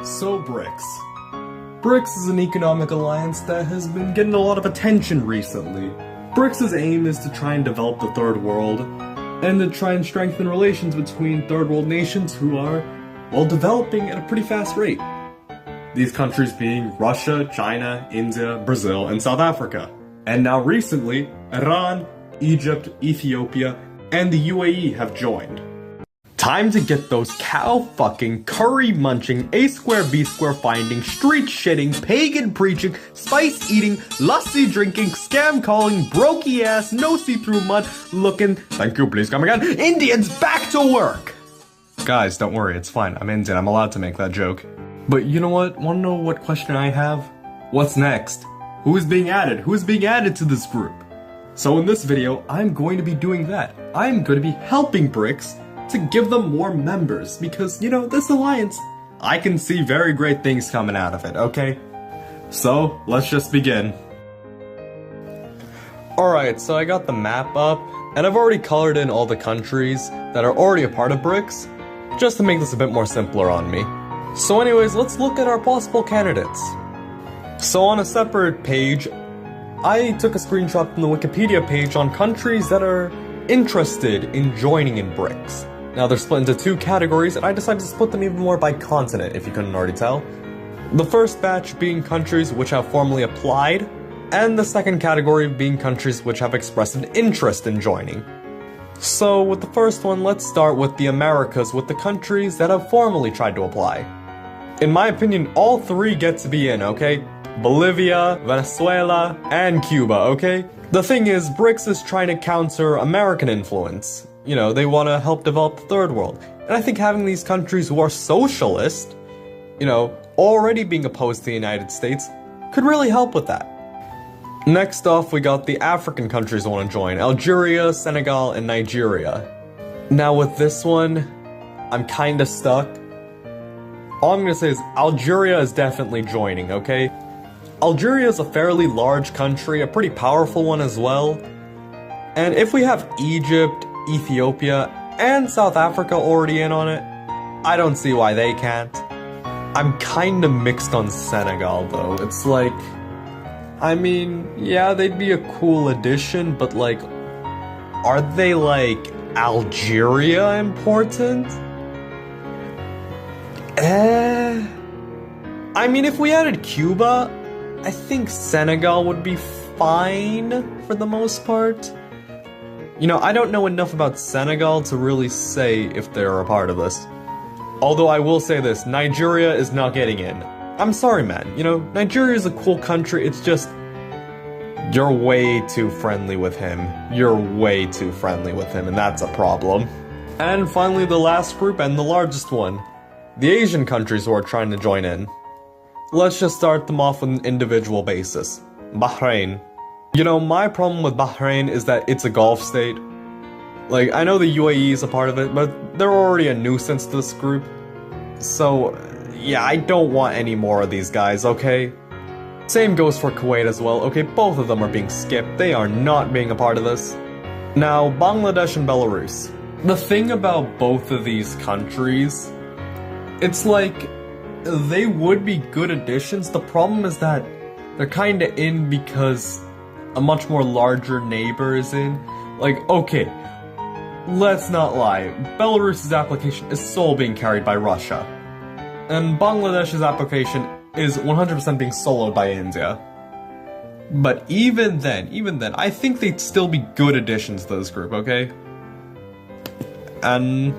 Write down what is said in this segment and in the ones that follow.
So BRICS. BRICS is an economic alliance that has been getting a lot of attention recently. BRICS' aim is to try and develop the third world, and to try and strengthen relations between third world nations who are, well, developing at a pretty fast rate. These countries being Russia, China, India, Brazil, and South Africa. And now recently, Iran, Egypt, Ethiopia, and the UAE have joined. Time to get those cow-fucking, curry-munching, A-square, B-square finding, street-shitting, pagan preaching, spice-eating, lusty-drinking, scam-calling, brokey-ass, no-see-through mud-looking, thank you, please come again, Indians back to work! Guys, don't worry, it's fine, I'm Indian, I'm allowed to make that joke. But you know what? Wanna know what question I have? What's next? Who is being added? Who is being added to this group? So in this video, I'm going to be doing that. I'm going to be helping BRICS to give them more members, because, you know, this alliance, I can see very great things coming out of it, okay? So, let's just begin. Alright, so I got the map up, and I've already colored in all the countries that are already a part of BRICS, just to make this a bit more simpler on me. So anyways, let's look at our possible candidates. So on a separate page, I took a screenshot from the Wikipedia page on countries that are interested in joining in BRICS. Now they're split into two categories, and I decided to split them even more by continent, if you couldn't already tell. The first batch being countries which have formally applied, and the second category being countries which have expressed an interest in joining. So with the first one, let's start with the Americas, with the countries that have formally tried to apply. In my opinion, all three get to be in, okay? Bolivia, Venezuela, and Cuba, okay? The thing is, BRICS is trying to counter American influence. You know, they want to help develop the third world. And I think having these countries who are socialist, you know, already being opposed to the United States, could really help with that. Next off, we got the African countries who want to join. Algeria, Senegal, and Nigeria. Now with this one, I'm kinda stuck. All I'm gonna say is Algeria is definitely joining, okay? Algeria is a fairly large country, a pretty powerful one as well. And if we have Egypt, Ethiopia, and South Africa already in on it, I don't see why they can't. I'm kinda mixed on Senegal though. It's like, I mean, yeah, they'd be a cool addition, but like, are they like Algeria important? I mean, if we added Cuba, I think Senegal would be fine for the most part. You know, I don't know enough about Senegal to really say if they're a part of this. Although I will say this, Nigeria is not getting in. I'm sorry, man. You know, Nigeria is a cool country, it's just, you're way too friendly with him. You're way too friendly with him, and that's a problem. And finally, the last group, and the largest one. The Asian countries who are trying to join in. Let's just start them off on an individual basis. Bahrain. You know, my problem with Bahrain is that it's a Gulf state. Like, I know the UAE is a part of it, but they're already a nuisance to this group. So, yeah, I don't want any more of these guys, okay? Same goes for Kuwait as well, okay? Both of them are being skipped. They are not being a part of this. Now, Bangladesh and Belarus. The thing about both of these countries, it's like, they would be good additions. The problem is that they're kinda in because a much more larger neighbor is in. Like, okay, let's not lie, Belarus's application is sole being carried by Russia. And Bangladesh's application is 100% being soloed by India. But even then, I think they'd still be good additions to this group, okay? And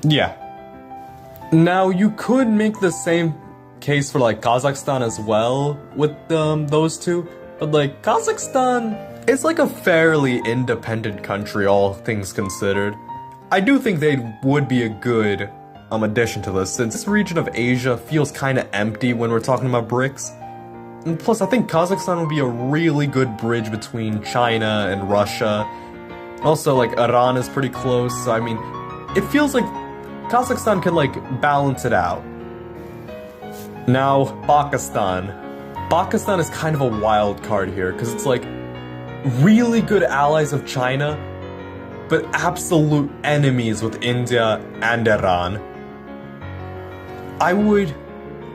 yeah. Now, you could make the same case for, like, Kazakhstan as well with those two, but, like, Kazakhstan is, like, a fairly independent country, all things considered. I do think they would be a good addition to this, since this region of Asia feels kinda empty when we're talking about BRICS. And plus, I think Kazakhstan would be a really good bridge between China and Russia. Also, like, Iran is pretty close, so, I mean, it feels like Kazakhstan could, like, balance it out. Now, Pakistan. Pakistan is kind of a wild card here, because it's like, really good allies of China, but absolute enemies with India and Iran. I would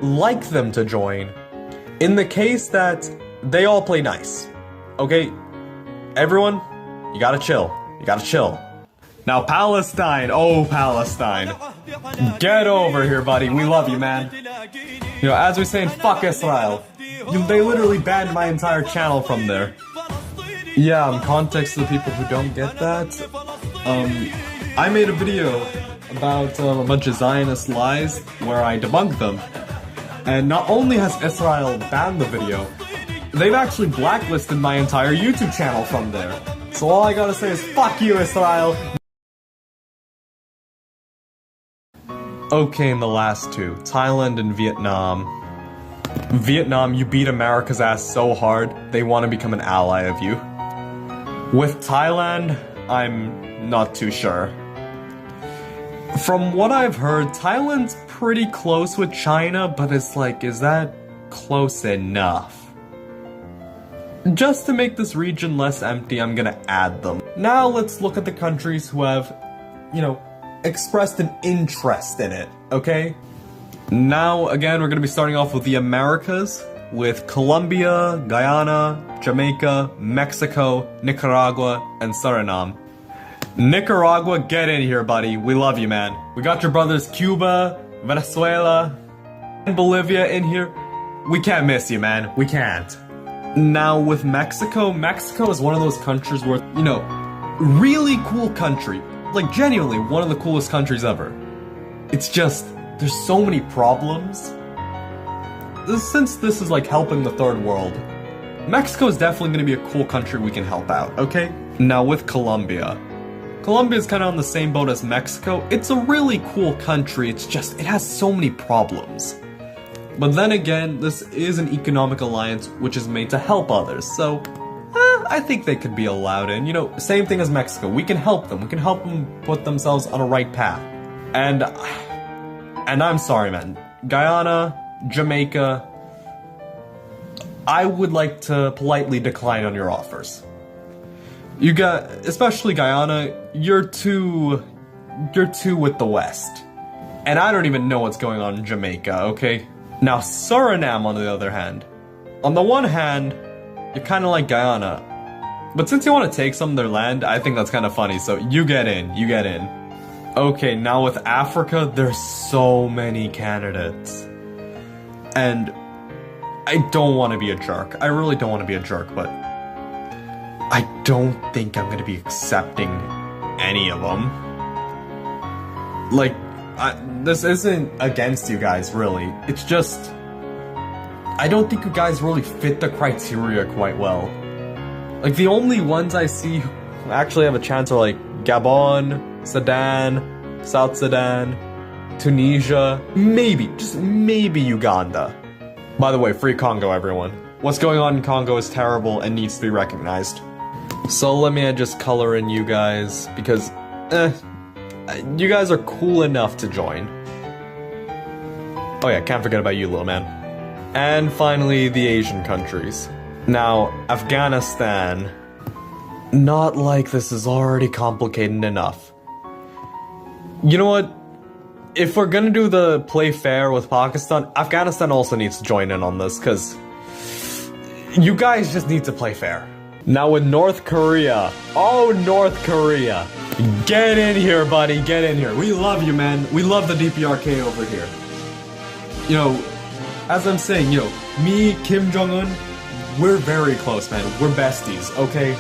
like them to join in the case that they all play nice. Okay? Everyone, you gotta chill. You gotta chill. Now Palestine, oh Palestine. Get over here, buddy. We love you, man. You know, as we're saying, fuck Israel. They literally banned my entire channel from there. Yeah, context to the people who don't get that. I made a video about a bunch of Zionist lies where I debunked them. And not only has Israel banned the video, they've actually blacklisted my entire YouTube channel from there. So all I gotta say is, fuck you, Israel! Okay, and the last two, Thailand and Vietnam. Vietnam, you beat America's ass so hard, they want to become an ally of you. With Thailand, I'm not too sure. From what I've heard, Thailand's pretty close with China, but it's like, is that close enough? Just to make this region less empty, I'm gonna add them. Now let's look at the countries who have, you know, expressed an interest in it, okay? Now, again, we're gonna be starting off with the Americas, with Colombia, Guyana, Jamaica, Mexico, Nicaragua, and Suriname. Nicaragua, get in here, buddy. We love you, man. We got your brothers Cuba, Venezuela, and Bolivia in here. We can't miss you, man. We can't. Now, with Mexico, Mexico is one of those countries where, you know, really cool country. Like, genuinely, one of the coolest countries ever. It's just, there's so many problems. Since this is like helping the third world, Mexico is definitely going to be a cool country we can help out, okay? Now with Colombia. Colombia is kind of on the same boat as Mexico. It's a really cool country, it's just, it has so many problems. But then again, this is an economic alliance which is made to help others, so I think they could be allowed in. You know, same thing as Mexico. We can help them. We can help them put themselves on a right path. And I'm sorry, man. Guyana, Jamaica, I would like to politely decline on your offers. You got, especially Guyana, you're too with the West. And I don't even know what's going on in Jamaica, okay? Now Suriname, on the other hand. On the one hand, you're kind of like Guyana. But since you want to take some of their land, I think that's kind of funny, so you get in, you get in. Okay, now with Africa, there's so many candidates. And I don't want to be a jerk. I really don't want to be a jerk, but I don't think I'm going to be accepting any of them. Like, this isn't against you guys, really. It's just, I don't think you guys really fit the criteria quite well. Like, the only ones I see who actually have a chance are like Gabon, Sudan, South Sudan, Tunisia, maybe, just maybe Uganda. By the way, free Congo, everyone. What's going on in Congo is terrible and needs to be recognized. So let me just color in you guys, because, you guys are cool enough to join. Oh yeah, can't forget about you, little man. And finally, the Asian countries. Now, Afghanistan. Not like this is already complicated enough. You know what? If we're gonna do the play fair with Pakistan, Afghanistan also needs to join in on this, because you guys just need to play fair. Now with North Korea. Oh, North Korea. Get in here, buddy. Get in here. We love you, man. We love the DPRK over here. You know, as I'm saying, you know, me, Kim Jong-un, we're very close, man. We're besties, okay?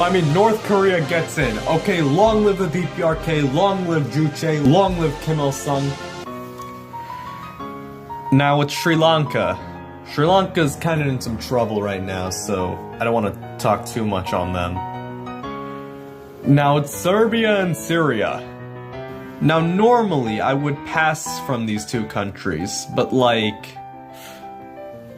I mean, North Korea gets in. Okay, long live the DPRK, long live Juche, long live Kim Il-sung. Now with Sri Lanka. Sri Lanka's kind of in some trouble right now, so I don't want to talk too much on them. Now it's Serbia and Syria. Now normally I would pass from these two countries, but like,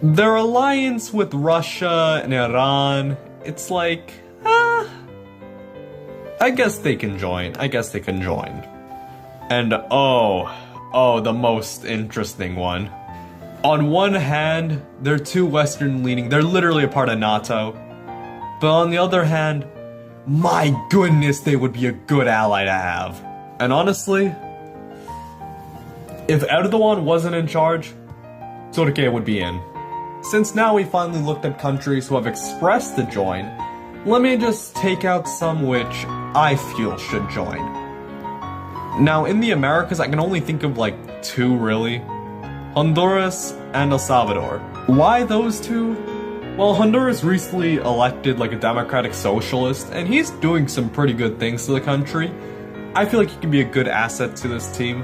their alliance with Russia and Iran, it's like, I guess they can join. I guess they can join. And oh, the most interesting one. On one hand, they're too Western leaning. They're literally a part of NATO. But on the other hand, my goodness, they would be a good ally to have. And honestly, If Erdogan wasn't in charge, Turkey would be in. Since now we finally looked at countries who have expressed to join, let me just take out some which I feel should join. Now, in the Americas, I can only think of like two really. Honduras and El Salvador. Why those two? Well, Honduras recently elected like a democratic socialist, and he's doing some pretty good things to the country. I feel like he can be a good asset to this team.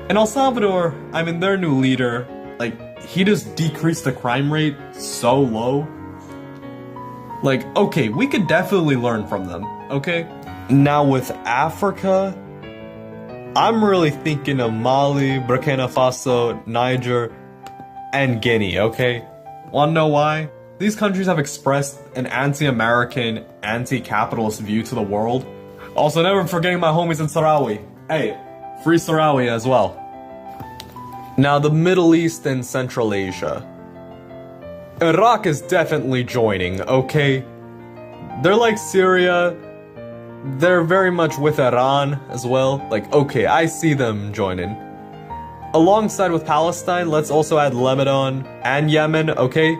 And El Salvador, I mean, their new leader, like, he just decreased the crime rate so low. Like, okay, we could definitely learn from them, okay? Now with Africa, I'm really thinking of Mali, Burkina Faso, Niger, and Guinea, okay? Wanna know why? These countries have expressed an anti-American, anti-capitalist view to the world. Also, never forgetting my homies in Sahrawi. Hey, free Sahrawi as well. Now, the Middle East and Central Asia. Iraq is definitely joining, okay? They're like Syria. They're very much with Iran as well. Like, okay, I see them joining. Alongside with Palestine, let's also add Lebanon and Yemen, okay?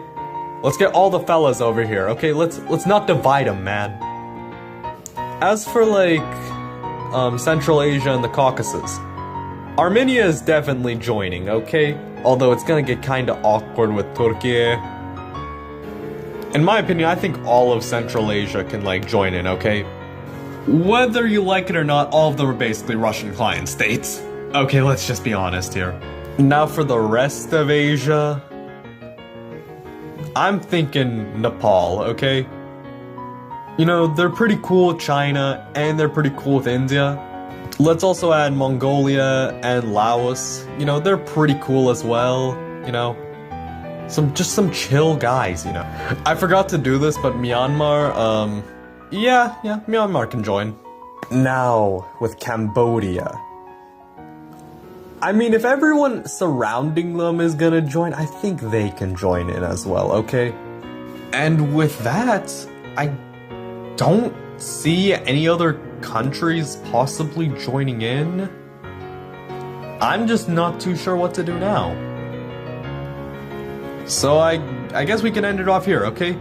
Let's get all the fellas over here, okay? Let's not divide them, man. As for like Central Asia and the Caucasus, Armenia is definitely joining, okay? Although it's gonna get kinda awkward with Turkey. In my opinion, I think all of Central Asia can like join in, okay? Whether you like it or not, all of them are basically Russian client states. Okay, let's just be honest here. Now for the rest of Asia, I'm thinking Nepal, okay? You know, they're pretty cool with China, and they're pretty cool with India. Let's also add Mongolia and Laos. You know, they're pretty cool as well, you know? Just some chill guys, you know? I forgot to do this, but Myanmar, yeah, Myanmar can join. Now, with Cambodia. I mean, if everyone surrounding them is gonna join, I think they can join in as well, okay? And with that, I don't see any other countries possibly joining in. I'm just not too sure what to do now. So I guess we can end it off here, okay?